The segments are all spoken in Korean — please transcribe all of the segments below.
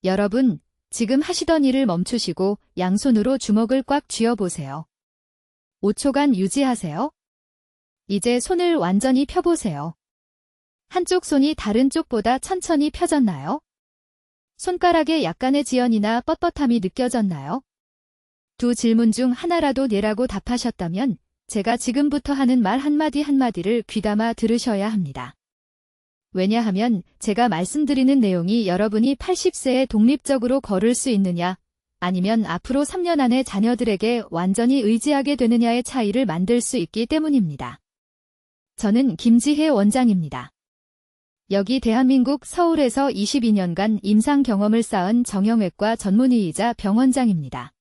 여러분, 지금 하시던 일을 멈추시고 양손으로 주먹을 꽉 쥐어보세요. 5초간 유지하세요. 이제 손을 완전히 펴보세요. 한쪽 손이 다른 쪽보다 천천히 펴졌나요? 손가락에 약간의 지연이나 뻣뻣함이 느껴졌나요? 두 질문 중 하나라도 네라고 답하셨다면 제가 지금부터 하는 말 한마디 한마디를 귀담아 들으셔야 합니다. 왜냐하면 제가 말씀드리는 내용이 여러분이 80세에 독립적으로 걸을 수 있느냐, 아니면 앞으로 3년 안에 자녀들에게 완전히 의지하게 되느냐의 차이를 만들 수 있기 때문입니다. 저는 김지혜 원장입니다. 여기 대한민국 서울에서 22년간 임상 경험을 쌓은 정형외과 전문의이자 병원장입니다.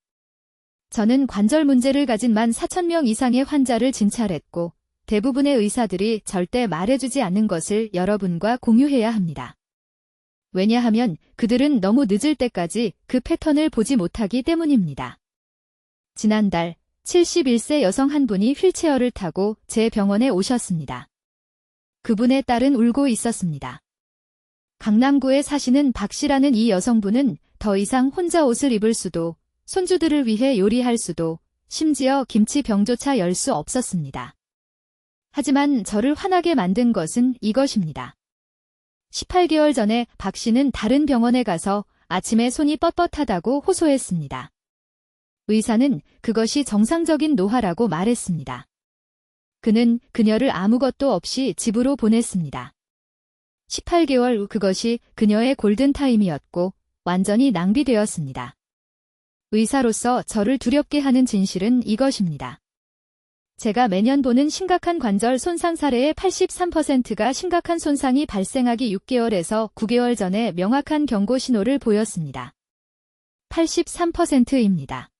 저는 관절 문제를 가진 14,000명 이상의 환자를 진찰했고 대부분의 의사들이 절대 말해주지 않는 것을 여러분과 공유해야 합니다. 왜냐하면 그들은 너무 늦을 때까지 그 패턴을 보지 못하기 때문입니다. 지난달 71세 여성 한 분이 휠체어를 타고 제 병원에 오셨습니다. 그분의 딸은 울고 있었습니다. 강남구에 사시는 박 씨라는 이 여성분은 더 이상 혼자 옷을 입을 수도, 손주들을 위해 요리할 수도, 심지어 김치병조차 열 수 없었습니다. 하지만 저를 화나게 만든 것은 이것입니다. 18개월 전에 박 씨는 다른 병원에 가서 아침에 손이 뻣뻣하다고 호소했습니다. 의사는 그것이 정상적인 노화라고 말했습니다. 그는 그녀를 아무것도 없이 집으로 보냈습니다. 18개월 후 그것이 그녀의 골든타임이었고 완전히 낭비되었습니다. 의사로서 저를 두렵게 하는 진실은 이것입니다. 제가 매년 보는 심각한 관절 손상 사례의 83%가 심각한 손상이 발생하기 6개월에서 9개월 전에 명확한 경고 신호를 보였습니다. 83%입니다.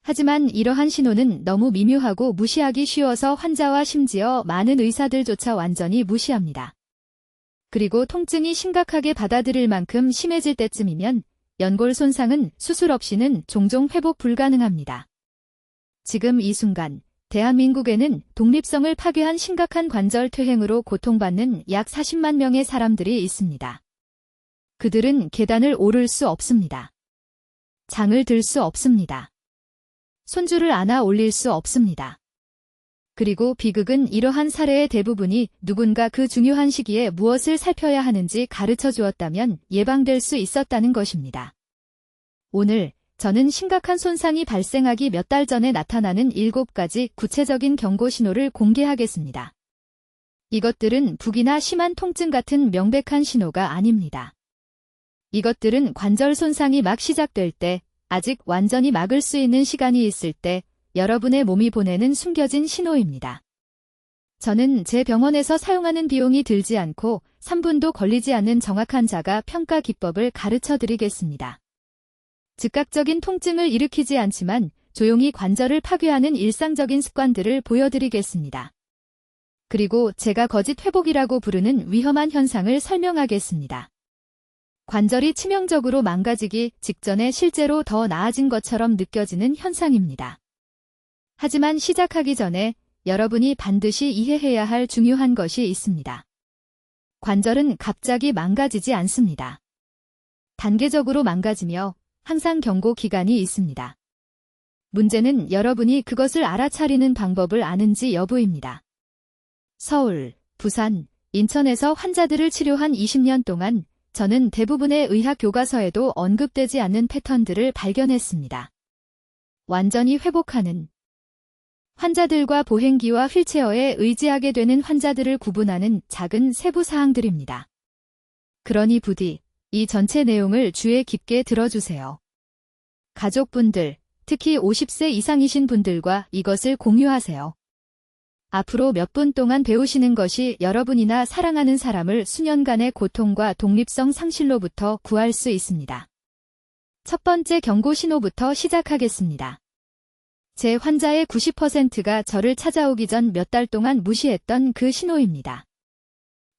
하지만 이러한 신호는 너무 미묘하고 무시하기 쉬워서 환자와 심지어 많은 의사들조차 완전히 무시합니다. 그리고 통증이 심각하게 받아들일 만큼 심해질 때쯤이면 연골 손상은 수술 없이는 종종 회복 불가능합니다. 지금 이 순간 대한민국에는 독립성을 파괴한 심각한 관절 퇴행으로 고통받는 약 40만 명의 사람들이 있습니다. 그들은 계단을 오를 수 없습니다. 장을 들 수 없습니다. 손주를 안아 올릴 수 없습니다. 그리고 비극은 이러한 사례의 대부분이 누군가 그 중요한 시기에 무엇을 살펴야 하는지 가르쳐 주었다면 예방될 수 있었다는 것입니다. 오늘 저는 심각한 손상이 발생하기 몇 달 전에 나타나는 7가지 구체적인 경고 신호를 공개하겠습니다. 이것들은 북이나 심한 통증 같은 명백한 신호가 아닙니다. 이것들은 관절 손상이 막 시작될 때, 아직 완전히 막을 수 있는 시간이 있을 때 여러분의 몸이 보내는 숨겨진 신호입니다. 저는 제 병원에서 사용하는 비용이 들지 않고 3분도 걸리지 않는 정확한 자가 평가 기법을 가르쳐 드리겠습니다. 즉각적인 통증을 일으키지 않지만 조용히 관절을 파괴하는 일상적인 습관들을 보여드리겠습니다. 그리고 제가 거짓 회복이라고 부르는 위험한 현상을 설명하겠습니다. 관절이 치명적으로 망가지기 직전에 실제로 더 나아진 것처럼 느껴지는 현상입니다. 하지만 시작하기 전에 여러분이 반드시 이해해야 할 중요한 것이 있습니다. 관절은 갑자기 망가지지 않습니다. 단계적으로 망가지며 항상 경고 기간이 있습니다. 문제는 여러분이 그것을 알아차리는 방법을 아는지 여부입니다. 서울, 부산, 인천에서 환자들을 치료한 20년 동안 저는 대부분의 의학 교과서에도 언급되지 않는 패턴들을 발견했습니다. 완전히 회복하는 환자들과 보행기와 휠체어에 의지하게 되는 환자들을 구분하는 작은 세부 사항들입니다. 그러니 부디 이 전체 내용을 주의 깊게 들어주세요. 가족분들, 특히 50세 이상이신 분들과 이것을 공유하세요. 앞으로 몇 분 동안 배우시는 것이 여러분이나 사랑하는 사람을 수년간의 고통과 독립성 상실로부터 구할 수 있습니다. 첫 번째 경고 신호부터 시작하겠습니다. 제 환자의 90%가 저를 찾아오기 전 몇 달 동안 무시했던 그 신호입니다.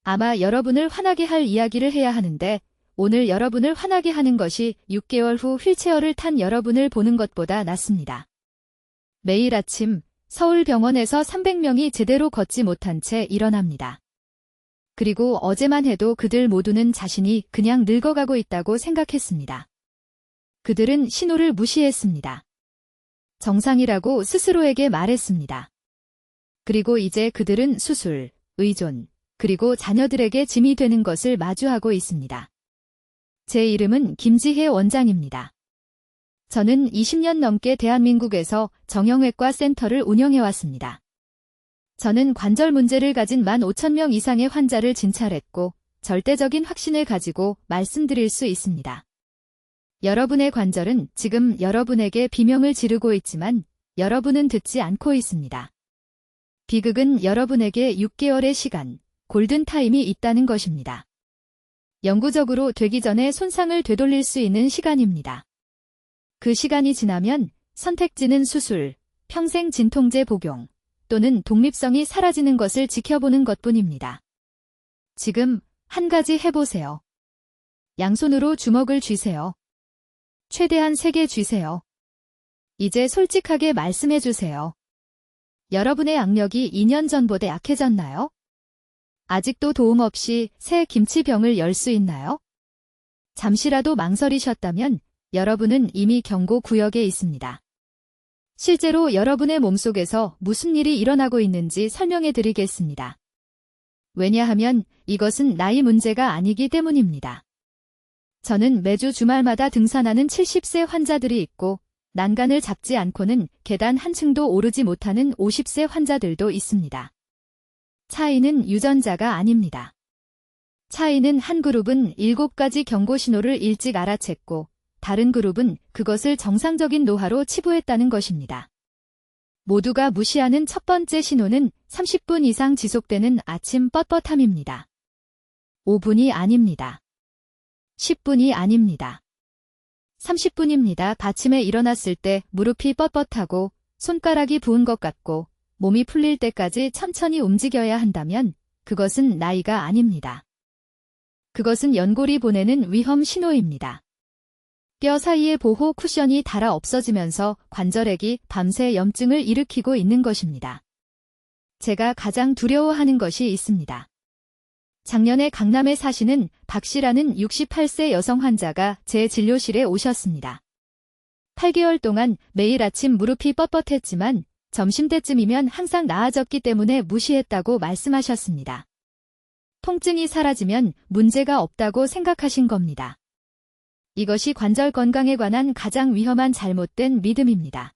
아마 여러분을 화나게 할 이야기를 해야 하는데 오늘 여러분을 화나게 하는 것이 6개월 후 휠체어를 탄 여러분을 보는 것보다 낫습니다. 매일 아침 서울 병원에서 300명이 제대로 걷지 못한 채 일어납니다. 그리고 어제만 해도 그들 모두는 자신이 그냥 늙어가고 있다고 생각했습니다. 그들은 신호를 무시했습니다. 정상이라고 스스로에게 말했습니다. 그리고 이제 그들은 수술, 의존, 그리고 자녀들에게 짐이 되는 것을 마주하고 있습니다. 제 이름은 김지혜 원장입니다. 저는 20년 넘게 대한민국에서 정형외과 센터를 운영해왔습니다. 저는 관절 문제를 가진 15,000명 이상의 환자를 진찰했고 절대적인 확신을 가지고 말씀드릴 수 있습니다. 여러분의 관절은 지금 여러분에게 비명을 지르고 있지만 여러분은 듣지 않고 있습니다. 비극은 여러분에게 6개월의 시간, 골든타임이 있다는 것입니다. 영구적으로 되기 전에 손상을 되돌릴 수 있는 시간입니다. 그 시간이 지나면 선택지는 수술, 평생 진통제 복용, 또는 독립성이 사라지는 것을 지켜보는 것뿐입니다. 지금 한 가지 해보세요. 양손으로 주먹을 쥐세요. 최대한 세게 쥐세요. 이제 솔직하게 말씀해주세요. 여러분의 악력이 2년 전보다 약해졌나요? 아직도 도움 없이 새 김치병을 열 수 있나요? 잠시라도 망설이셨다면 여러분은 이미 경고 구역에 있습니다. 실제로 여러분의 몸속에서 무슨 일이 일어나고 있는지 설명해 드리겠습니다. 왜냐하면 이것은 나이 문제가 아니기 때문입니다. 저는 매주 주말마다 등산하는 70세 환자들이 있고 난간을 잡지 않고는 계단 한 층도 오르지 못하는 50세 환자들도 있습니다. 차이는 유전자가 아닙니다. 차이는 한 그룹은 7가지 경고 신호를 일찍 알아챘고 다른 그룹은 그것을 정상적인 노화로 치부했다는 것입니다. 모두가 무시하는 첫 번째 신호는 30분 이상 지속되는 아침 뻣뻣함입니다. 5분이 아닙니다. 10분이 아닙니다. 30분입니다. 아침에 일어났을 때 무릎이 뻣뻣하고 손가락이 부은 것 같고 몸이 풀릴 때까지 천천히 움직여야 한다면 그것은 나이가 아닙니다. 그것은 연골이 보내는 위험 신호입니다. 뼈 사이의 보호 쿠션이 닳아 없어지면서 관절액이 밤새 염증을 일으키고 있는 것입니다. 제가 가장 두려워하는 것이 있습니다. 작년에 강남에 사시는 박 씨라는 68세 여성 환자가 제 진료실에 오셨습니다. 8개월 동안 매일 아침 무릎이 뻣뻣했지만 점심때쯤이면 항상 나아졌기 때문에 무시했다고 말씀하셨습니다. 통증이 사라지면 문제가 없다고 생각하신 겁니다. 이것이 관절 건강에 관한 가장 위험한 잘못된 믿음입니다.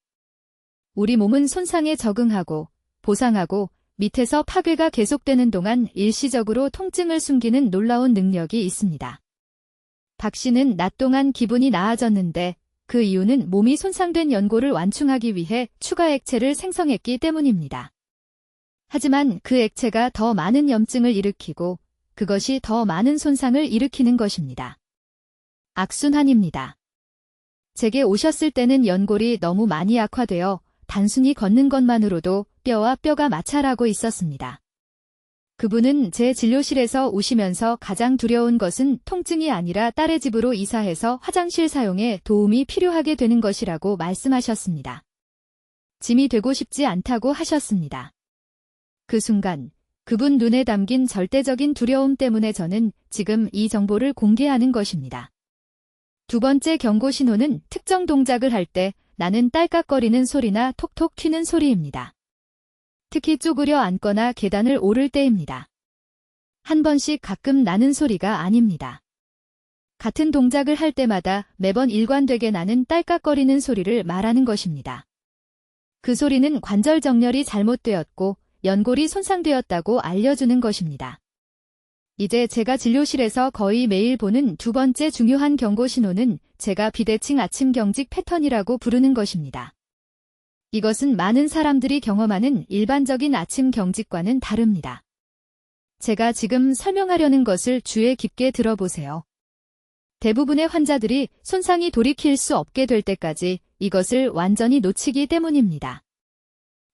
우리 몸은 손상에 적응하고 보상하고 밑에서 파괴가 계속되는 동안 일시적으로 통증을 숨기는 놀라운 능력이 있습니다. 박 씨는 낮 동안 기분이 나아졌는데 그 이유는 몸이 손상된 연골을 완충하기 위해 추가 액체를 생성했기 때문입니다. 하지만 그 액체가 더 많은 염증을 일으키고 그것이 더 많은 손상을 일으키는 것입니다. 악순환입니다. 제게 오셨을 때는 연골이 너무 많이 악화되어 단순히 걷는 것만으로도 뼈와 뼈가 마찰하고 있었습니다. 그분은 제 진료실에서 우시면서 가장 두려운 것은 통증이 아니라 딸의 집으로 이사해서 화장실 사용에 도움이 필요하게 되는 것이라고 말씀하셨습니다. 짐이 되고 싶지 않다고 하셨습니다. 그 순간 그분 눈에 담긴 절대적인 두려움 때문에 저는 지금 이 정보를 공개하는 것입니다. 두 번째 경고 신호는 특정 동작을 할 때 나는 딸깍거리는 소리나 톡톡 튀는 소리입니다. 특히 쪼그려 앉거나 계단을 오를 때입니다. 한 번씩 가끔 나는 소리가 아닙니다. 같은 동작을 할 때마다 매번 일관되게 나는 딸깍거리는 소리를 말하는 것입니다. 그 소리는 관절 정렬이 잘못되었고 연골이 손상되었다고 알려주는 것입니다. 이제 제가 진료실에서 거의 매일 보는 두 번째 중요한 경고 신호는 제가 비대칭 아침 경직 패턴이라고 부르는 것입니다. 이것은 많은 사람들이 경험하는 일반적인 아침 경직과는 다릅니다. 제가 지금 설명하려는 것을 주의 깊게 들어보세요. 대부분의 환자들이 손상이 돌이킬 수 없게 될 때까지 이것을 완전히 놓치기 때문입니다.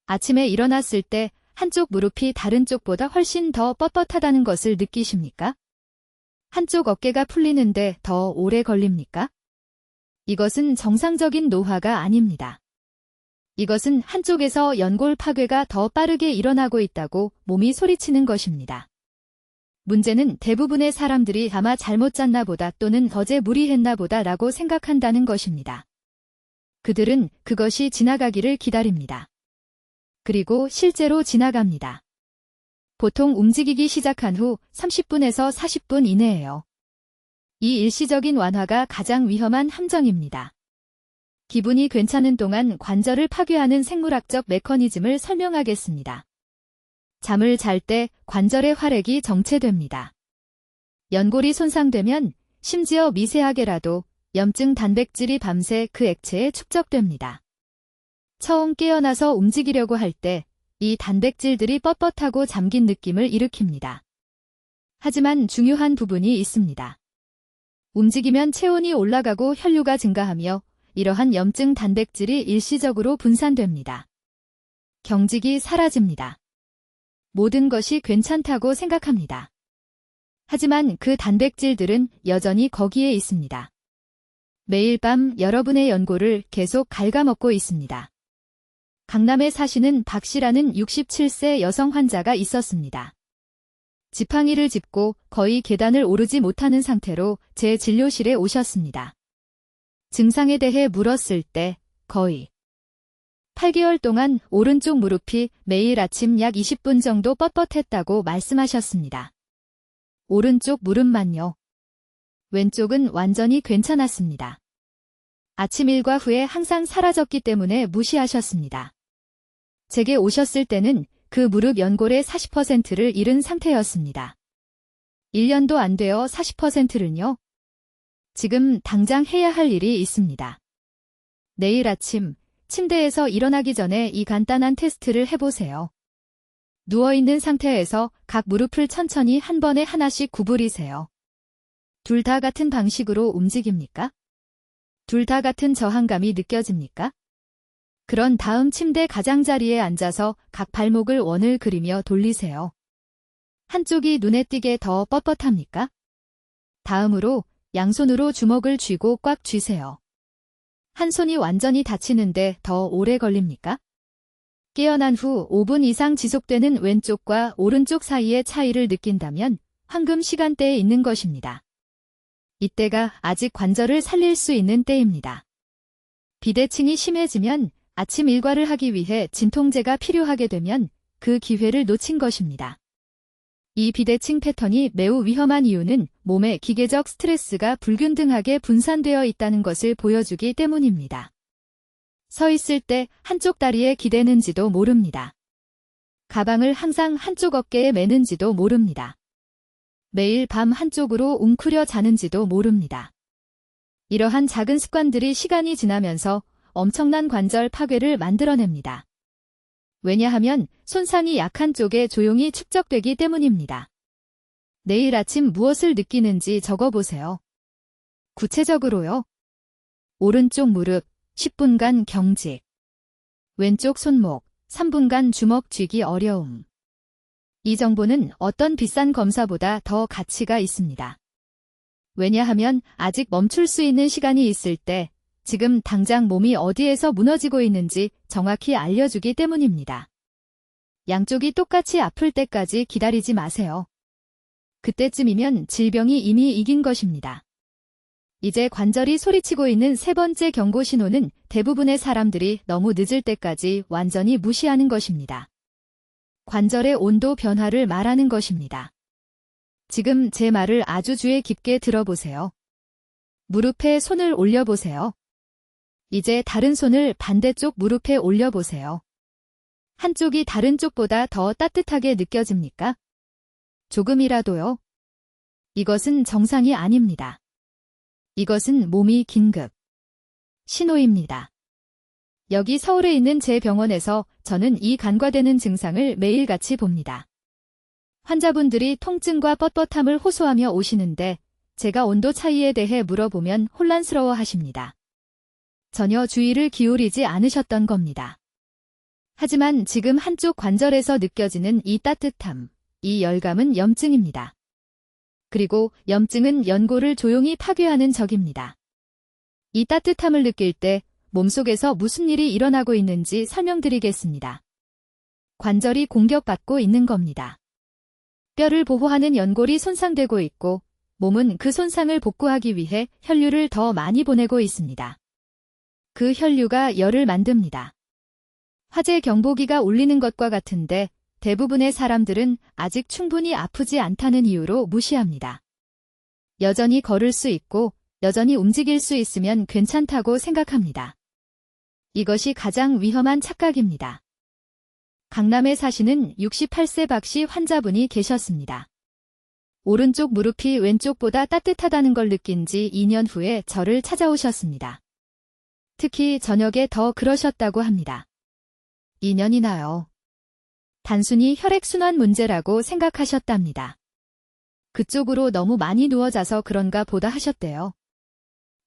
아침에 일어났을 때 한쪽 무릎이 다른 쪽보다 훨씬 더 뻣뻣하다는 것을 느끼십니까? 한쪽 어깨가 풀리는데 더 오래 걸립니까? 이것은 정상적인 노화가 아닙니다. 이것은 한쪽에서 연골 파괴가 더 빠르게 일어나고 있다고 몸이 소리치는 것입니다. 문제는 대부분의 사람들이 아마 잘못 잤나 보다 또는 어제 무리했나 보다 라고 생각한다는 것입니다. 그들은 그것이 지나가기를 기다립니다. 그리고 실제로 지나갑니다. 보통 움직이기 시작한 후 30분에서 40분 이내예요. 이 일시적인 완화가 가장 위험한 함정입니다. 기분이 괜찮은 동안 관절을 파괴하는 생물학적 메커니즘을 설명하겠습니다. 잠을 잘 때 관절의 활액이 정체됩니다. 연골이 손상되면 심지어 미세하게라도 염증 단백질이 밤새 그 액체에 축적됩니다. 처음 깨어나서 움직이려고 할 때 이 단백질들이 뻣뻣하고 잠긴 느낌을 일으킵니다. 하지만 중요한 부분이 있습니다. 움직이면 체온이 올라가고 혈류가 증가하며 이러한 염증 단백질이 일시적으로 분산됩니다. 경직이 사라집니다. 모든 것이 괜찮다고 생각합니다. 하지만 그 단백질들은 여전히 거기에 있습니다. 매일 밤 여러분의 연골을 계속 갉아먹고 있습니다. 강남에 사시는 박 씨라는 67세 여성 환자가 있었습니다. 지팡이를 짚고 거의 계단을 오르지 못하는 상태로 제 진료실에 오셨습니다. 증상에 대해 물었을 때 거의 8개월 동안 오른쪽 무릎이 매일 아침 약 20분 정도 뻣뻣했다고 말씀하셨습니다. 오른쪽 무릎만요. 왼쪽은 완전히 괜찮았습니다. 아침 일과 후에 항상 사라졌기 때문에 무시하셨습니다. 제게 오셨을 때는 그 무릎 연골의 40%를 잃은 상태였습니다. 1년도 안 되어 40%를요? 지금 당장 해야 할 일이 있습니다. 내일 아침 침대에서 일어나기 전에 이 간단한 테스트를 해보세요. 누워있는 상태에서 각 무릎을 천천히 한 번에 하나씩 구부리세요. 둘 다 같은 방식으로 움직입니까? 둘 다 같은 저항감이 느껴집니까? 그런 다음 침대 가장자리에 앉아서 각 발목을 원을 그리며 돌리세요. 한쪽이 눈에 띄게 더 뻣뻣합니까? 다음으로 양손으로 주먹을 쥐고 꽉 쥐세요. 한 손이 완전히 닫히는데 더 오래 걸립니까? 깨어난 후 5분 이상 지속되는 왼쪽과 오른쪽 사이의 차이를 느낀다면 황금 시간대에 있는 것입니다. 이때가 아직 관절을 살릴 수 있는 때입니다. 비대칭이 심해지면 아침 일과를 하기 위해 진통제가 필요하게 되면 그 기회를 놓친 것입니다. 이 비대칭 패턴이 매우 위험한 이유는 몸의 기계적 스트레스가 불균등하게 분산되어 있다는 것을 보여주기 때문입니다. 서 있을 때 한쪽 다리에 기대는지도 모릅니다. 가방을 항상 한쪽 어깨에 매는지도 모릅니다. 매일 밤 한쪽으로 웅크려 자는지도 모릅니다. 이러한 작은 습관들이 시간이 지나면서 엄청난 관절 파괴를 만들어냅니다. 왜냐하면 손상이 약한 쪽에 조용히 축적되기 때문입니다. 내일 아침 무엇을 느끼는지 적어보세요. 구체적으로요. 오른쪽 무릎 10분간 경직. 왼쪽 손목 3분간 주먹 쥐기 어려움. 이 정보는 어떤 비싼 검사보다 더 가치가 있습니다. 왜냐하면 아직 멈출 수 있는 시간이 있을 때 지금 당장 몸이 어디에서 무너지고 있는지 정확히 알려주기 때문입니다. 양쪽이 똑같이 아플 때까지 기다리지 마세요. 그때쯤이면 질병이 이미 이긴 것입니다. 이제 관절이 소리치고 있는 세 번째 경고 신호는 대부분의 사람들이 너무 늦을 때까지 완전히 무시하는 것입니다. 관절의 온도 변화를 말하는 것입니다. 지금 제 말을 아주 주의 깊게 들어보세요. 무릎에 손을 올려보세요. 이제 다른 손을 반대쪽 무릎에 올려보세요. 한쪽이 다른 쪽보다 더 따뜻하게 느껴집니까? 조금이라도요. 이것은 정상이 아닙니다. 이것은 몸이 긴급 신호입니다. 여기 서울에 있는 제 병원에서 저는 이 간과되는 증상을 매일같이 봅니다. 환자분들이 통증과 뻣뻣함을 호소하며 오시는데 제가 온도 차이에 대해 물어보면 혼란스러워 하십니다. 전혀 주의를 기울이지 않으셨던 겁니다. 하지만 지금 한쪽 관절에서 느껴지는 이 따뜻함, 이 열감은 염증입니다. 그리고 염증은 연골을 조용히 파괴하는 적입니다. 이 따뜻함을 느낄 때 몸속에서 무슨 일이 일어나고 있는지 설명드리겠습니다. 관절이 공격받고 있는 겁니다. 뼈를 보호하는 연골이 손상되고 있고 몸은 그 손상을 복구하기 위해 혈류를 더 많이 보내고 있습니다. 그 혈류가 열을 만듭니다. 화재 경보기가 울리는 것과 같은데 대부분의 사람들은 아직 충분히 아프지 않다는 이유로 무시합니다. 여전히 걸을 수 있고 여전히 움직일 수 있으면 괜찮다고 생각합니다. 이것이 가장 위험한 착각입니다. 강남에 사시는 68세 박씨 환자분이 계셨습니다. 오른쪽 무릎이 왼쪽보다 따뜻하다는 걸 느낀 지 2년 후에 저를 찾아오셨습니다. 특히 저녁에 더 그러셨다고 합니다. 2년이나요. 단순히 혈액순환 문제라고 생각하셨답니다. 그쪽으로 너무 많이 누워 자서 그런가 보다 하셨대요.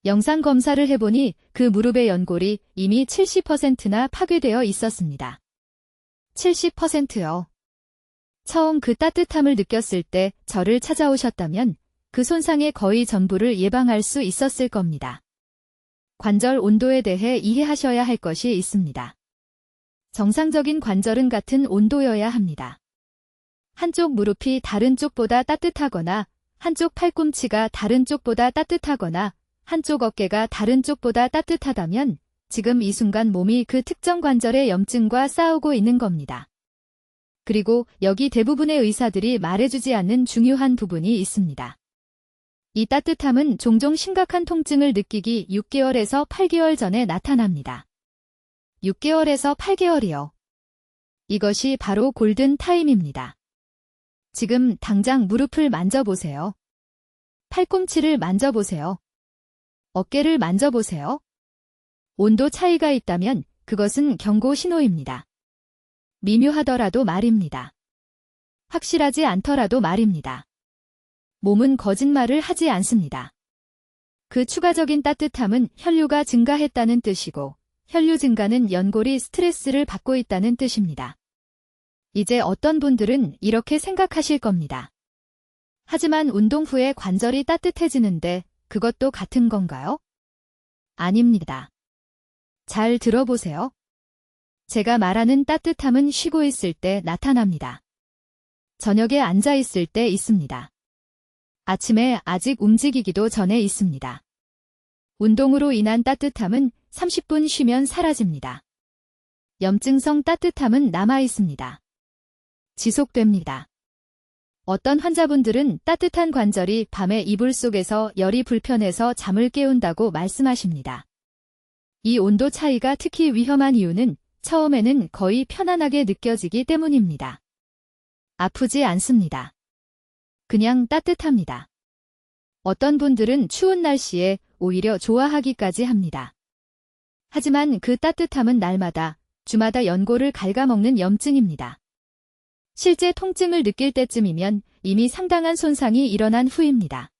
영상 검사를 해보니 그 무릎의 연골이 이미 70%나 파괴되어 있었습니다. 70%요. 처음 그 따뜻함을 느꼈을 때 저를 찾아오셨다면 그 손상의 거의 전부를 예방할 수 있었을 겁니다. 관절 온도에 대해 이해하셔야 할 것이 있습니다. 정상적인 관절은 같은 온도여야 합니다. 한쪽 무릎이 다른 쪽보다 따뜻하거나 한쪽 팔꿈치가 다른 쪽보다 따뜻하거나 한쪽 어깨가 다른 쪽보다 따뜻하다면 지금 이 순간 몸이 그 특정 관절의 염증과 싸우고 있는 겁니다. 그리고 여기 대부분의 의사들이 말해주지 않는 중요한 부분이 있습니다. 이 따뜻함은 종종 심각한 통증을 느끼기 6개월에서 8개월 전에 나타납니다. 6개월에서 8개월이요. 이것이 바로 골든 타임입니다. 지금 당장 무릎을 만져보세요. 팔꿈치를 만져보세요. 어깨를 만져보세요. 온도 차이가 있다면 그것은 경고 신호입니다. 미묘하더라도 말입니다. 확실하지 않더라도 말입니다. 몸은 거짓말을 하지 않습니다. 그 추가적인 따뜻함은 혈류가 증가했다는 뜻이고 혈류 증가는 연골이 스트레스를 받고 있다는 뜻입니다. 이제 어떤 분들은 이렇게 생각하실 겁니다. 하지만 운동 후에 관절이 따뜻해지는데 그것도 같은 건가요? 아닙니다. 잘 들어보세요. 제가 말하는 따뜻함은 쉬고 있을 때 나타납니다. 저녁에 앉아 있을 때 있습니다. 아침에 아직 움직이기도 전에 있습니다. 운동으로 인한 따뜻함은 30분 쉬면 사라집니다. 염증성 따뜻함은 남아 있습니다. 지속됩니다. 어떤 환자분들은 따뜻한 관절이 밤에 이불 속에서 열이 불편해서 잠을 깨운다고 말씀하십니다. 이 온도 차이가 특히 위험한 이유는 처음에는 거의 편안하게 느껴지기 때문입니다. 아프지 않습니다. 그냥 따뜻합니다. 어떤 분들은 추운 날씨에 오히려 좋아하기까지 합니다. 하지만 그 따뜻함은 날마다, 주마다 연골을 갉아먹는 염증입니다. 실제 통증을 느낄 때쯤이면 이미 상당한 손상이 일어난 후입니다.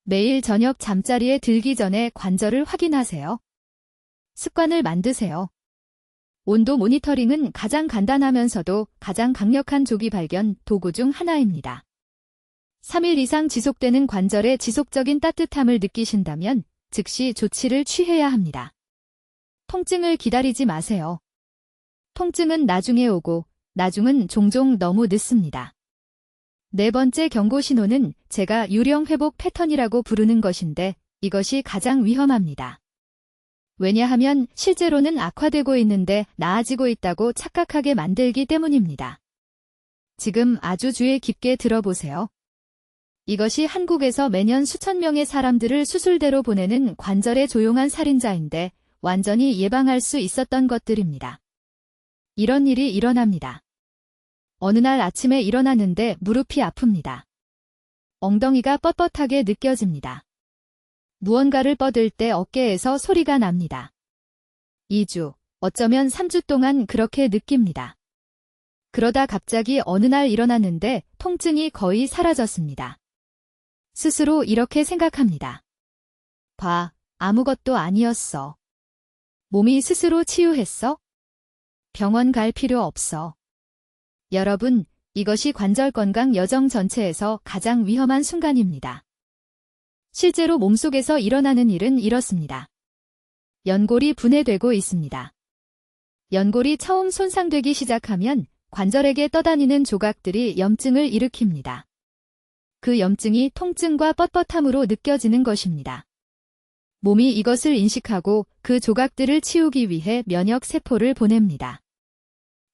매일 저녁 잠자리에 들기 전에 관절을 확인하세요. 습관을 만드세요. 온도 모니터링은 가장 간단하면서도 가장 강력한 조기 발견 도구 중 하나입니다. 3일 이상 지속되는 관절의 지속적인 따뜻함을 느끼신다면 즉시 조치를 취해야 합니다. 통증을 기다리지 마세요. 통증은 나중에 오고 나중은 종종 너무 늦습니다. 네 번째 경고 신호는 제가 유령 회복 패턴이라고 부르는 것인데 이것이 가장 위험합니다. 왜냐하면 실제로는 악화되고 있는데 나아지고 있다고 착각하게 만들기 때문입니다. 지금 아주 주의 깊게 들어보세요. 이것이 한국에서 매년 수천 명의 사람들을 수술대로 보내는 관절의 조용한 살인자인데 완전히 예방할 수 있었던 것들입니다. 이런 일이 일어납니다. 어느 날 아침에 일어났는데 무릎이 아픕니다. 엉덩이가 뻣뻣하게 느껴집니다. 무언가를 뻗을 때 어깨에서 소리가 납니다. 2주, 어쩌면 3주 동안 그렇게 느낍니다. 그러다 갑자기 어느 날 일어났는데 통증이 거의 사라졌습니다. 스스로 이렇게 생각합니다. 봐, 아무것도 아니었어. 몸이 스스로 치유했어? 병원 갈 필요 없어. 여러분, 이것이 관절 건강 여정 전체에서 가장 위험한 순간입니다. 실제로 몸속에서 일어나는 일은 이렇습니다. 연골이 분해되고 있습니다. 연골이 처음 손상되기 시작하면 관절에게 떠다니는 조각들이 염증을 일으킵니다. 그 염증이 통증과 뻣뻣함으로 느껴지는 것입니다. 몸이 이것을 인식하고 그 조각들을 치우기 위해 면역 세포를 보냅니다.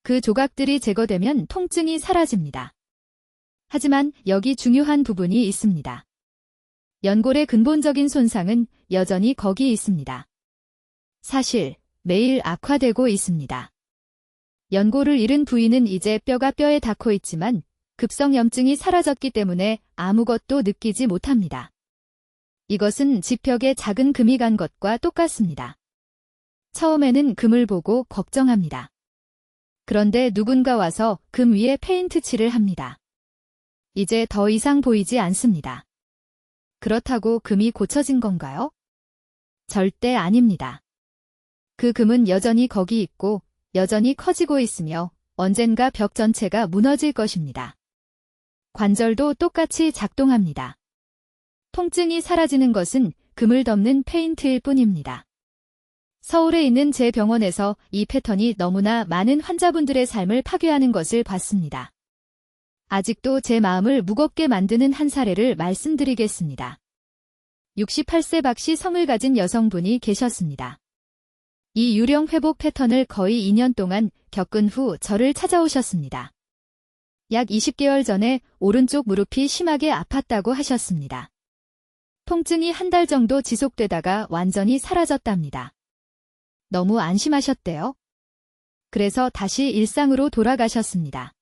그 조각들이 제거되면 통증이 사라집니다. 하지만 여기 중요한 부분이 있습니다. 연골의 근본적인 손상은 여전히 거기 있습니다. 사실 매일 악화되고 있습니다. 연골을 잃은 부위는 이제 뼈가 뼈에 닿고 있지만 급성 염증이 사라졌기 때문에 아무것도 느끼지 못합니다. 이것은 지벽에 작은 금이 간 것과 똑같습니다. 처음에는 금을 보고 걱정합니다. 그런데 누군가 와서 금 위에 페인트 칠을 합니다. 이제 더 이상 보이지 않습니다. 그렇다고 금이 고쳐진 건가요? 절대 아닙니다. 그 금은 여전히 거기 있고 여전히 커지고 있으며 언젠가 벽 전체가 무너질 것입니다. 관절도 똑같이 작동합니다. 통증이 사라지는 것은 금을 덮는 페인트일 뿐입니다. 서울에 있는 제 병원에서 이 패턴이 너무나 많은 환자분들의 삶을 파괴하는 것을 봤습니다. 아직도 제 마음을 무겁게 만드는 한 사례를 말씀드리겠습니다. 68세 박씨 성을 가진 여성분이 계셨습니다. 이 유령 회복 패턴을 거의 2년 동안 겪은 후 저를 찾아오셨습니다. 약 20개월 전에 오른쪽 무릎이 심하게 아팠다고 하셨습니다. 통증이 한 달 정도 지속되다가 완전히 사라졌답니다. 너무 안심하셨대요. 그래서 다시 일상으로 돌아가셨습니다.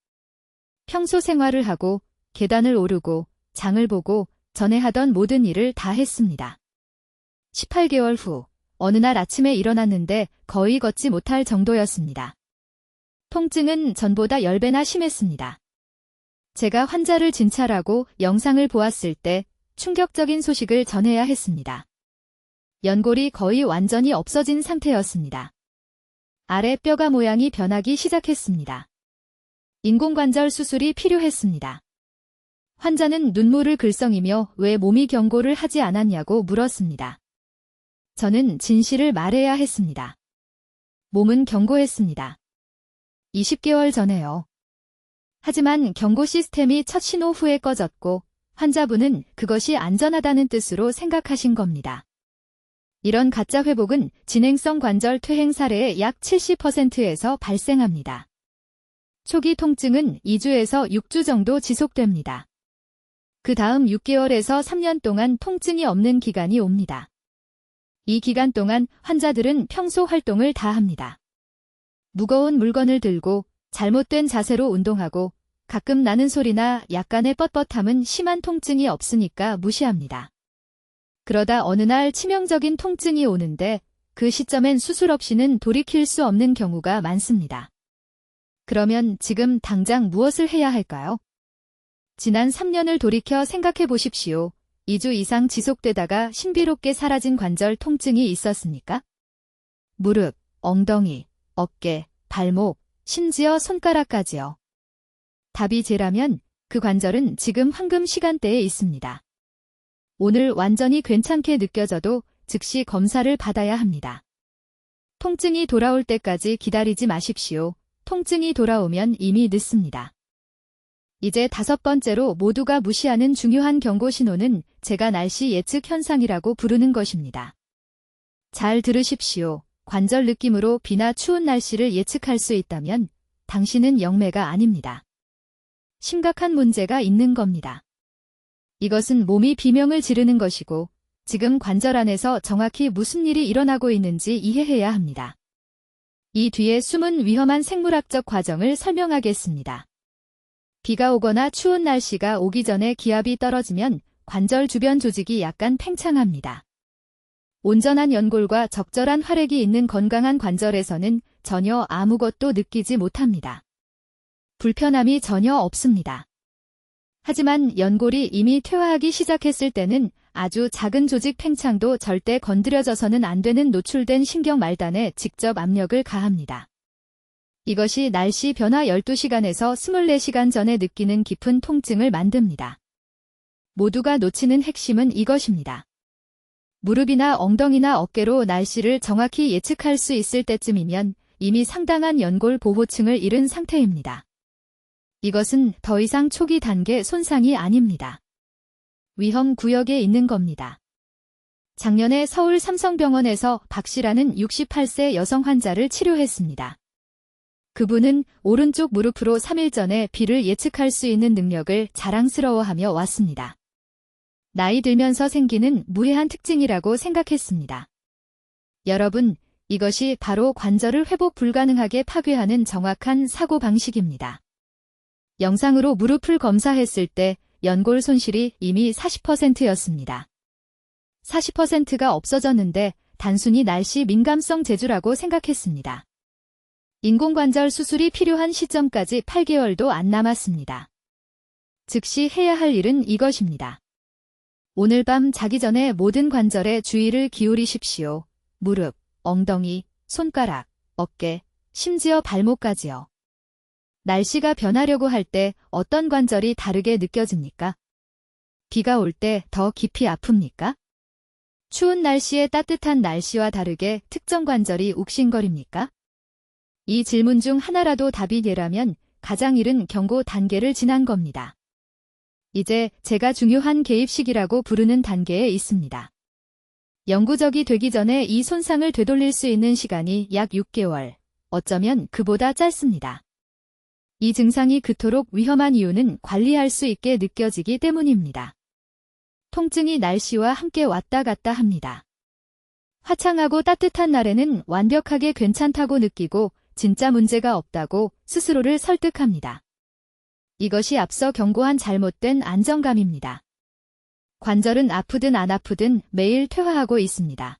평소 생활을 하고 계단을 오르고 장을 보고 전에 하던 모든 일을 다 했습니다. 18개월 후 어느 날 아침에 일어났는데 거의 걷지 못할 정도였습니다. 통증은 전보다 10배나 심했습니다. 제가 환자를 진찰하고 영상을 보았을 때 충격적인 소식을 전해야 했습니다. 연골이 거의 완전히 없어진 상태였습니다. 아래 뼈가 모양이 변하기 시작했습니다. 인공관절 수술이 필요했습니다. 환자는 눈물을 글썽이며 왜 몸이 경고를 하지 않았냐고 물었습니다. 저는 진실을 말해야 했습니다. 몸은 경고했습니다. 20개월 전에요. 하지만 경고 시스템이 첫 신호 후에 꺼졌고 환자분은 그것이 안전하다는 뜻으로 생각하신 겁니다. 이런 가짜 회복은 진행성 관절 퇴행 사례의 약 70%에서 발생합니다. 초기 통증은 2주에서 6주 정도 지속됩니다. 그 다음 6개월에서 3년 동안 통증이 없는 기간이 옵니다. 이 기간 동안 환자들은 평소 활동을 다 합니다. 무거운 물건을 들고 잘못된 자세로 운동하고 가끔 나는 소리나 약간의 뻣뻣함은 심한 통증이 없으니까 무시합니다. 그러다 어느 날 치명적인 통증이 오는데 그 시점엔 수술 없이는 돌이킬 수 없는 경우가 많습니다. 그러면 지금 당장 무엇을 해야 할까요? 지난 3년을 돌이켜 생각해 보십시오. 2주 이상 지속되다가 신비롭게 사라진 관절 통증이 있었습니까? 무릎, 엉덩이, 어깨, 발목, 심지어 손가락까지요. 답이 제라면 그 관절은 지금 황금 시간대에 있습니다. 오늘 완전히 괜찮게 느껴져도 즉시 검사를 받아야 합니다. 통증이 돌아올 때까지 기다리지 마십시오. 통증이 돌아오면 이미 늦습니다. 이제 5번째로 모두가 무시하는 중요한 경고 신호는 제가 날씨 예측 현상이라고 부르는 것입니다. 잘 들으십시오. 관절 느낌으로 비나 추운 날씨를 예측할 수 있다면 당신은 영매가 아닙니다. 심각한 문제가 있는 겁니다. 이것은 몸이 비명을 지르는 것이고 지금 관절 안에서 정확히 무슨 일이 일어나고 있는지 이해해야 합니다. 이 뒤에 숨은 위험한 생물학적 과정을 설명하겠습니다. 비가 오거나 추운 날씨가 오기 전에 기압이 떨어지면 관절 주변 조직이 약간 팽창합니다. 온전한 연골과 적절한 활액이 있는 건강한 관절에서는 전혀 아무것도 느끼지 못합니다. 불편함이 전혀 없습니다. 하지만 연골이 이미 퇴화하기 시작했을 때는 아주 작은 조직 팽창도 절대 건드려져서는 안 되는 노출된 신경 말단에 직접 압력을 가합니다. 이것이 날씨 변화 12시간에서 24시간 전에 느끼는 깊은 통증을 만듭니다. 모두가 놓치는 핵심은 이것입니다. 무릎이나 엉덩이나 어깨로 날씨를 정확히 예측할 수 있을 때쯤이면 이미 상당한 연골 보호층을 잃은 상태입니다. 이것은 더 이상 초기 단계 손상이 아닙니다. 위험 구역에 있는 겁니다. 작년에 서울 삼성병원에서 박 씨라는 68세 여성 환자를 치료했습니다. 그분은 오른쪽 무릎으로 3일 전에 비를 예측할 수 있는 능력을 자랑스러워하며 왔습니다. 나이 들면서 생기는 무해한 특징이라고 생각했습니다. 여러분, 이것이 바로 관절을 회복 불가능하게 파괴하는 정확한 사고방식입니다. 영상으로 무릎을 검사했을 때 연골 손실이 이미 40%였습니다. 40%가 없어졌는데 단순히 날씨 민감성 제주라고 생각했습니다. 인공관절 수술이 필요한 시점까지 8개월도 안 남았습니다. 즉시 해야 할 일은 이것입니다. 오늘 밤 자기 전에 모든 관절에 주의를 기울이십시오. 무릎, 엉덩이, 손가락, 어깨, 심지어 발목까지요. 날씨가 변하려고 할 때 어떤 관절이 다르게 느껴집니까? 비가 올 때 더 깊이 아픕니까? 추운 날씨에 따뜻한 날씨와 다르게 특정 관절이 욱신거립니까? 이 질문 중 하나라도 답이 되라면 가장 이른 경고 단계를 지난 겁니다. 이제 제가 중요한 개입식이라고 부르는 단계에 있습니다. 영구적이 되기 전에 이 손상을 되돌릴 수 있는 시간이 약 6개월, 어쩌면 그보다 짧습니다. 이 증상이 그토록 위험한 이유는 관리할 수 있게 느껴지기 때문입니다. 통증이 날씨와 함께 왔다 갔다 합니다. 화창하고 따뜻한 날에는 완벽하게 괜찮다고 느끼고 진짜 문제가 없다고 스스로를 설득합니다. 이것이 앞서 경고한 잘못된 안정감입니다. 관절은 아프든 안 아프든 매일 퇴화하고 있습니다.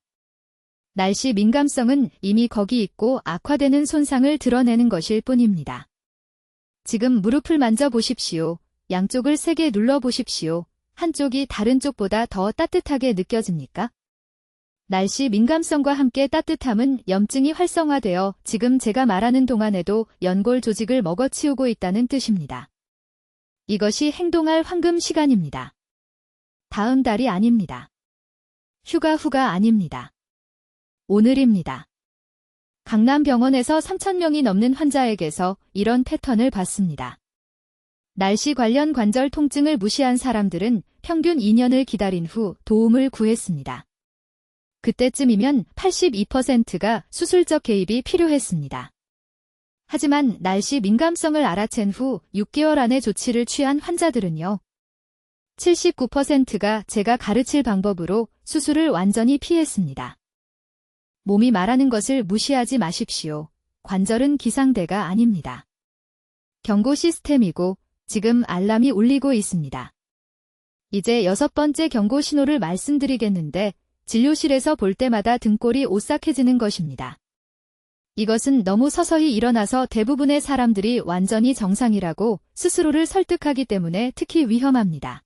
날씨 민감성은 이미 거기 있고 악화되는 손상을 드러내는 것일 뿐입니다. 지금 무릎을 만져보십시오. 양쪽을 세게 눌러보십시오. 한쪽이 다른 쪽보다 더 따뜻하게 느껴집니까? 날씨 민감성과 함께 따뜻함은 염증이 활성화되어 지금 제가 말하는 동안에도 연골 조직을 먹어치우고 있다는 뜻입니다. 이것이 행동할 황금 시간입니다. 다음 달이 아닙니다. 휴가 후가 아닙니다. 오늘입니다. 강남병원에서 3,000명이 넘는 환자에게서 이런 패턴을 봤습니다. 날씨 관련 관절 통증을 무시한 사람들은 평균 2년을 기다린 후 도움을 구했습니다. 그때쯤이면 82%가 수술적 개입이 필요했습니다. 하지만 날씨 민감성을 알아챈 후 6개월 안에 조치를 취한 환자들은요. 79%가 제가 가르칠 방법으로 수술을 완전히 피했습니다. 몸이 말하는 것을 무시하지 마십시오. 관절은 기상대가 아닙니다. 경고 시스템이고 지금 알람이 울리고 있습니다. 이제 6번째 경고 신호를 말씀드리겠는데 진료실에서 볼 때마다 등골이 오싹해지는 것입니다. 이것은 너무 서서히 일어나서 대부분의 사람들이 완전히 정상이라고 스스로를 설득하기 때문에 특히 위험합니다.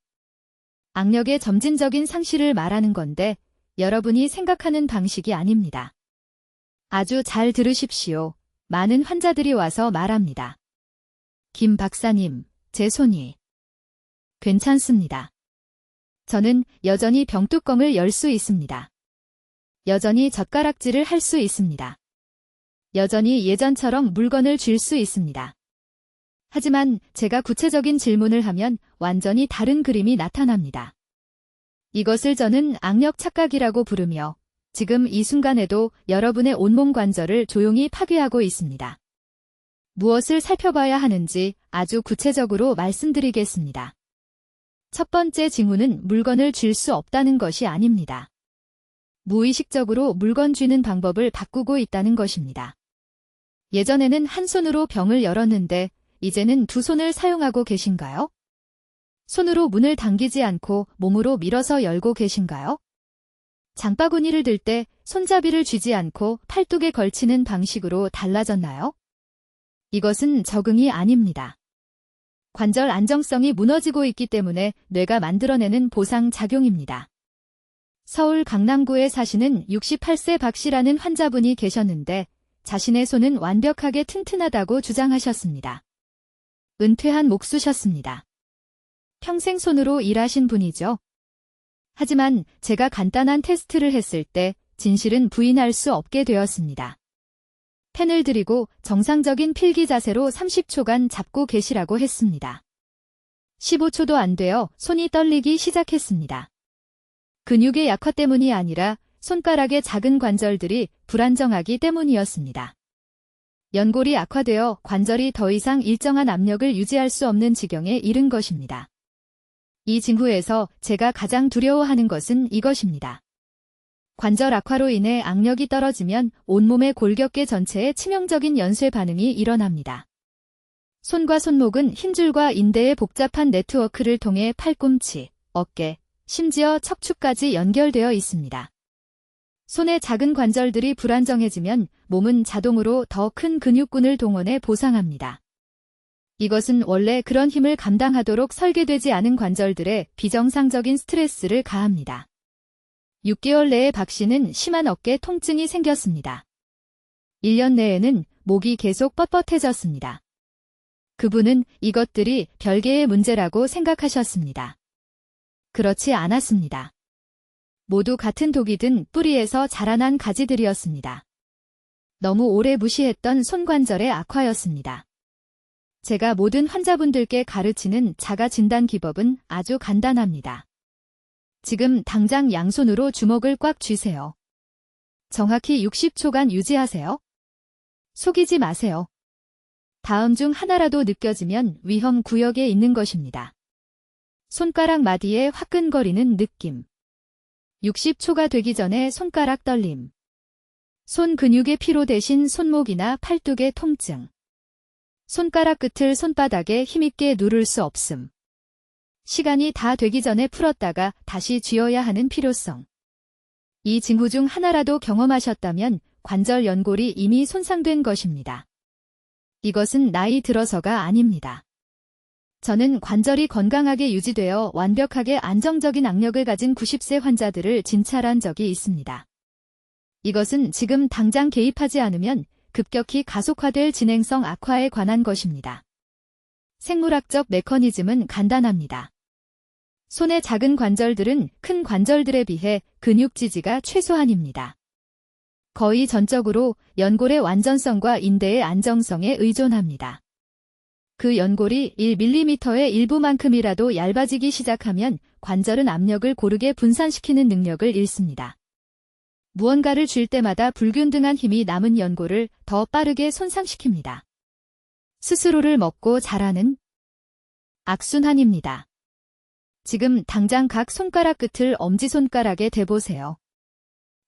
악력의 점진적인 상실을 말하는 건데 여러분이 생각하는 방식이 아닙니다. 아주 잘 들으십시오. 많은 환자들이 와서 말합니다. 김 박사님, 제 손이 괜찮습니다. 저는 여전히 병뚜껑을 열 수 있습니다. 여전히 젓가락질을 할 수 있습니다. 여전히 예전처럼 물건을 쥘 수 있습니다. 하지만 제가 구체적인 질문을 하면 완전히 다른 그림이 나타납니다. 이것을 저는 악력 착각이라고 부르며 지금 이 순간에도 여러분의 온몸 관절을 조용히 파괴하고 있습니다. 무엇을 살펴봐야 하는지 아주 구체적으로 말씀드리겠습니다. 첫 번째 징후는 물건을 쥘 수 없다는 것이 아닙니다. 무의식적으로 물건 쥐는 방법을 바꾸고 있다는 것입니다. 예전에는 한 손으로 병을 열었는데 이제는 두 손을 사용하고 계신가요? 손으로 문을 당기지 않고 몸으로 밀어서 열고 계신가요? 장바구니를 들 때 손잡이를 쥐지 않고 팔뚝에 걸치는 방식으로 달라졌나요? 이것은 적응이 아닙니다. 관절 안정성이 무너지고 있기 때문에 뇌가 만들어내는 보상작용입니다. 서울 강남구에 사시는 68세 박 씨라는 환자분이 계셨는데 자신의 손은 완벽하게 튼튼하다고 주장하셨습니다. 은퇴한 목수셨습니다. 평생 손으로 일하신 분이죠. 하지만 제가 간단한 테스트를 했을 때 진실은 부인할 수 없게 되었습니다. 펜을 들이고 정상적인 필기 자세로 30초간 잡고 계시라고 했습니다. 15초도 안 되어 손이 떨리기 시작했습니다. 근육의 약화 때문이 아니라 손가락의 작은 관절들이 불안정하기 때문이었습니다. 연골이 악화되어 관절이 더 이상 일정한 압력을 유지할 수 없는 지경에 이른 것입니다. 이 징후에서 제가 가장 두려워하는 것은 이것입니다. 관절 악화로 인해 악력이 떨어지면 온몸의 골격계 전체에 치명적인 연쇄 반응이 일어납니다. 손과 손목은 힘줄과 인대의 복잡한 네트워크를 통해 팔꿈치, 어깨, 심지어 척추까지 연결되어 있습니다. 손의 작은 관절들이 불안정해지면 몸은 자동으로 더 큰 근육군을 동원해 보상합니다. 이것은 원래 그런 힘을 감당하도록 설계되지 않은 관절들에 비정상적인 스트레스를 가합니다. 6개월 내에 박 씨는 심한 어깨 통증이 생겼습니다. 1년 내에는 목이 계속 뻣뻣해졌습니다. 그분은 이것들이 별개의 문제라고 생각하셨습니다. 그렇지 않았습니다. 모두 같은 독이 든 뿌리에서 자라난 가지들이었습니다. 너무 오래 무시했던 손관절의 악화였습니다. 제가 모든 환자분들께 가르치는 자가 진단 기법은 아주 간단합니다. 지금 당장 양손으로 주먹을 꽉 쥐세요. 정확히 60초간 유지하세요. 속이지 마세요. 다음 중 하나라도 느껴지면 위험 구역에 있는 것입니다. 손가락 마디에 화끈거리는 느낌. 60초가 되기 전에 손가락 떨림. 손 근육의 피로 대신 손목이나 팔뚝의 통증. 손가락 끝을 손바닥에 힘있게 누를 수 없음. 시간이 다 되기 전에 풀었다가 다시 쥐어야 하는 필요성. 이 징후 중 하나라도 경험하셨다면 관절 연골이 이미 손상된 것입니다. 이것은 나이 들어서가 아닙니다. 저는 관절이 건강하게 유지되어 완벽하게 안정적인 악력을 가진 90세 환자들을 진찰한 적이 있습니다. 이것은 지금 당장 개입하지 않으면 급격히 가속화될 진행성 악화에 관한 것입니다. 생물학적 메커니즘은 간단합니다. 손의 작은 관절들은 큰 관절들에 비해 근육 지지가 최소한입니다. 거의 전적으로 연골의 완전성과 인대의 안정성에 의존합니다. 그 연골이 1mm의 일부만큼이라도 얇아지기 시작하면 관절은 압력을 고르게 분산시키는 능력을 잃습니다. 무언가를 쥘 때마다 불균등한 힘이 남은 연골을 더 빠르게 손상시킵니다. 스스로를 먹고 자라는 악순환입니다. 지금 당장 각 손가락 끝을 엄지손가락에 대보세요.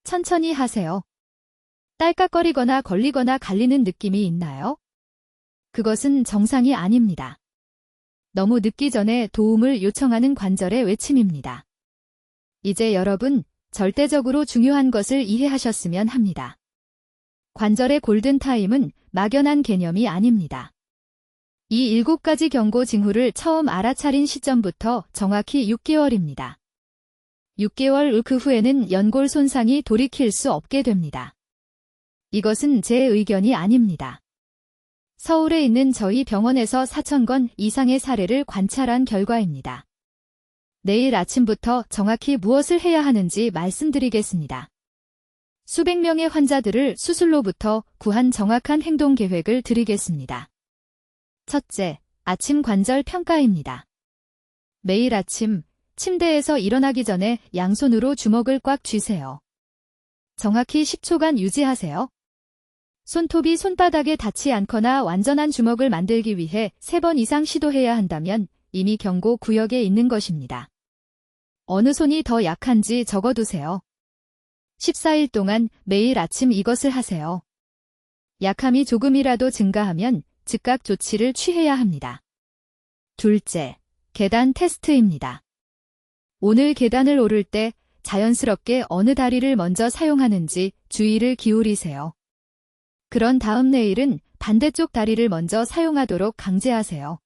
천천히 하세요. 딸깍거리거나 걸리거나 갈리는 느낌이 있나요? 그것은 정상이 아닙니다. 너무 늦기 전에 도움을 요청하는 관절의 외침입니다. 이제 여러분, 절대적으로 중요한 것을 이해하셨으면 합니다. 관절의 골든타임은 막연한 개념이 아닙니다. 이 7가지 경고 징후를 처음 알아차린 시점부터 정확히 6개월입니다. 6개월 그 후에는 연골 손상이 돌이킬 수 없게 됩니다. 이것은 제 의견이 아닙니다. 서울에 있는 저희 병원에서 4,000건 이상의 사례를 관찰한 결과입니다. 내일 아침부터 정확히 무엇을 해야 하는지 말씀드리겠습니다. 수백 명의 환자들을 수술로부터 구한 정확한 행동 계획을 드리겠습니다. 첫째, 아침 관절 평가입니다. 매일 아침 침대에서 일어나기 전에 양손으로 주먹을 꽉 쥐세요. 정확히 10초간 유지하세요. 손톱이 손바닥에 닿지 않거나 완전한 주먹을 만들기 위해 3번 이상 시도해야 한다면 이미 경고 구역에 있는 것입니다. 어느 손이 더 약한지 적어두세요. 14일 동안 매일 아침 이것을 하세요. 약함이 조금이라도 증가하면 즉각 조치를 취해야 합니다. 둘째, 계단 테스트입니다. 오늘 계단을 오를 때 자연스럽게 어느 다리를 먼저 사용하는지 주의를 기울이세요. 그런 다음 내일은 반대쪽 다리를 먼저 사용하도록 강제하세요.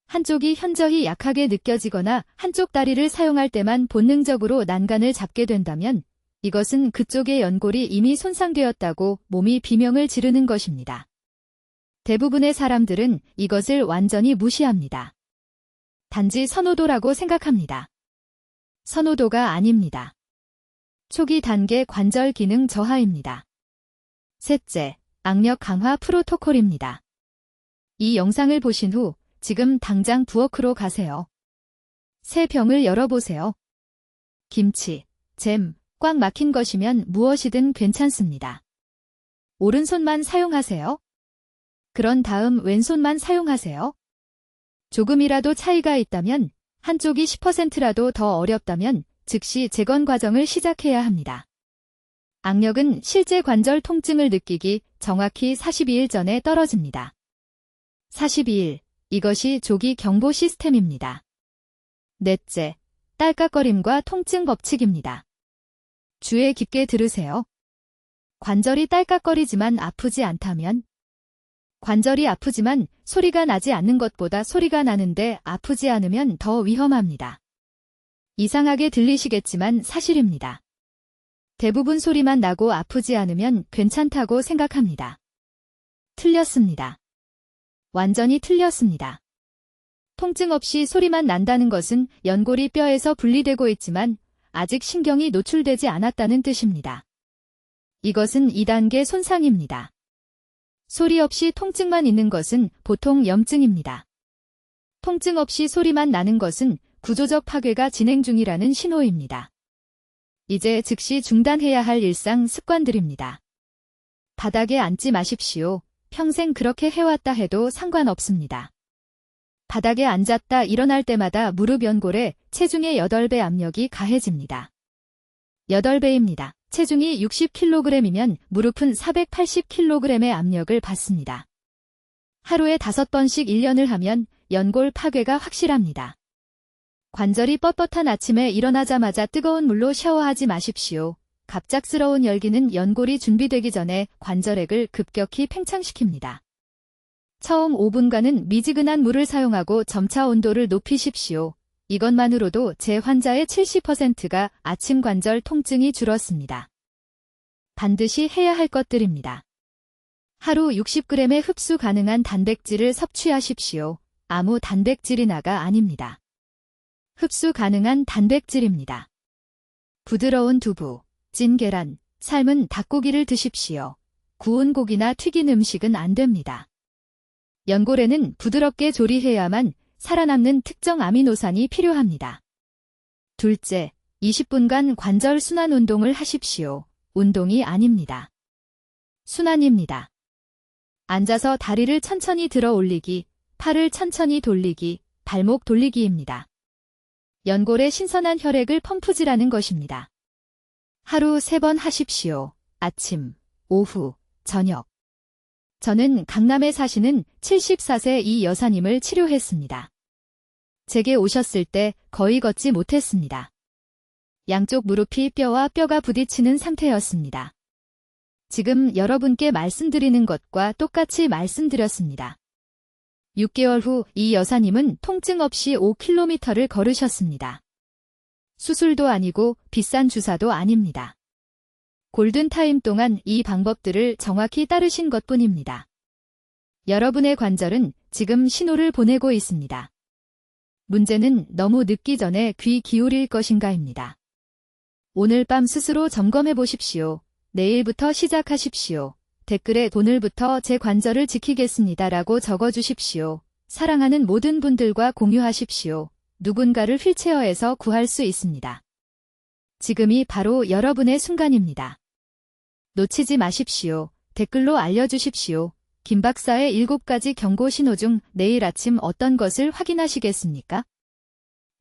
한쪽이 현저히 약하게 느껴지거나 한쪽 다리를 사용할 때만 본능적으로 난간을 잡게 된다면 이것은 그쪽의 연골이 이미 손상되었다고 몸이 비명을 지르는 것입니다. 대부분의 사람들은 이것을 완전히 무시합니다. 단지 선호도라고 생각합니다. 선호도가 아닙니다. 초기 단계 관절 기능 저하입니다. 셋째, 악력 강화 프로토콜입니다. 이 영상을 보신 후 지금 당장 부엌으로 가세요. 새 병을 열어보세요. 김치, 잼, 꽉 막힌 것이면 무엇이든 괜찮습니다. 오른손만 사용하세요. 그런 다음 왼손만 사용하세요. 조금이라도 차이가 있다면, 한쪽이 10%라도 더 어렵다면 즉시 재건 과정을 시작해야 합니다. 악력은 실제 관절 통증을 느끼기 정확히 42일 전에 떨어집니다. 42일, 이것이 조기 경보 시스템입니다. 넷째, 딸깍거림과 통증 법칙입니다. 주의 깊게 들으세요. 관절이 딸깍거리지만 아프지 않다면, 관절이 아프지만 소리가 나지 않는 것보다 소리가 나는데 아프지 않으면 더 위험합니다. 이상하게 들리시겠지만 사실입니다. 대부분 소리만 나고 아프지 않으면 괜찮다고 생각합니다. 틀렸습니다. 완전히 틀렸습니다. 통증 없이 소리만 난다는 것은 연골이 뼈에서 분리되고 있지만 아직 신경이 노출되지 않았다는 뜻입니다. 이것은 2단계 손상입니다. 소리 없이 통증만 있는 것은 보통 염증입니다. 통증 없이 소리만 나는 것은 구조적 파괴가 진행 중이라는 신호입니다. 이제 즉시 중단해야 할 일상 습관들입니다. 바닥에 앉지 마십시오. 평생 그렇게 해왔다 해도 상관없습니다. 바닥에 앉았다 일어날 때마다 무릎 연골에 체중의 8배 압력이 가해집니다. 8배입니다. 체중이 60kg이면 무릎은 480kg의 압력을 받습니다. 하루에 5번씩 1년을 하면 연골 파괴가 확실합니다. 관절이 뻣뻣한 아침에 일어나자마자 뜨거운 물로 샤워하지 마십시오. 갑작스러운 열기는 연골이 준비되기 전에 관절액을 급격히 팽창시킵니다. 처음 5분간은 미지근한 물을 사용하고 점차 온도를 높이십시오. 이것만으로도 제 환자의 70%가 아침 관절 통증이 줄었습니다. 반드시 해야 할 것들입니다. 하루 60g의 흡수 가능한 단백질을 섭취하십시오. 아무 단백질이나가 아닙니다. 흡수 가능한 단백질입니다. 부드러운 두부, 찐 계란, 삶은 닭고기를 드십시오. 구운 고기나 튀긴 음식은 안 됩니다. 연골에는 부드럽게 조리해야만 살아남는 특정 아미노산이 필요합니다. 둘째, 20분간 관절 순환 운동을 하십시오. 운동이 아닙니다. 순환입니다. 앉아서 다리를 천천히 들어 올리기, 팔을 천천히 돌리기, 발목 돌리기입니다. 연골에 신선한 혈액을 펌프질하는 것입니다. 하루 3번 하십시오. 아침, 오후, 저녁. 저는 강남에 사시는 74세 이 여사님을 치료했습니다. 제게 오셨을 때 거의 걷지 못했습니다. 양쪽 무릎이 뼈와 뼈가 부딪히는 상태였습니다. 지금 여러분께 말씀드리는 것과 똑같이 말씀드렸습니다. 6개월 후 이 여사님은 통증 없이 5km를 걸으셨습니다. 수술도 아니고 비싼 주사도 아닙니다. 골든타임 동안 이 방법들을 정확히 따르신 것뿐입니다. 여러분의 관절은 지금 신호를 보내고 있습니다. 문제는 너무 늦기 전에 귀 기울일 것인가입니다. 오늘 밤 스스로 점검해 보십시오. 내일부터 시작하십시오. 댓글에 오늘부터 제 관절을 지키겠습니다라고 적어주십시오. 사랑하는 모든 분들과 공유하십시오. 누군가를 휠체어에서 구할 수 있습니다. 지금이 바로 여러분의 순간입니다. 놓치지 마십시오. 댓글로 알려주십시오. 김 박사의 7가지 경고 신호 중 내일 아침 어떤 것을 확인하시겠습니까?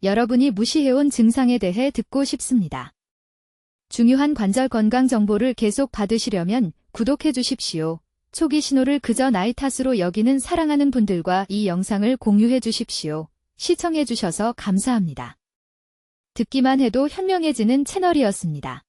여러분이 무시해온 증상에 대해 듣고 싶습니다. 중요한 관절 건강 정보를 계속 받으시려면 구독해 주십시오. 초기 신호를 그저 나이 탓으로 여기는 사랑하는 분들과 이 영상을 공유해 주십시오. 시청해 주셔서 감사합니다. 듣기만 해도 현명해지는 채널이었습니다.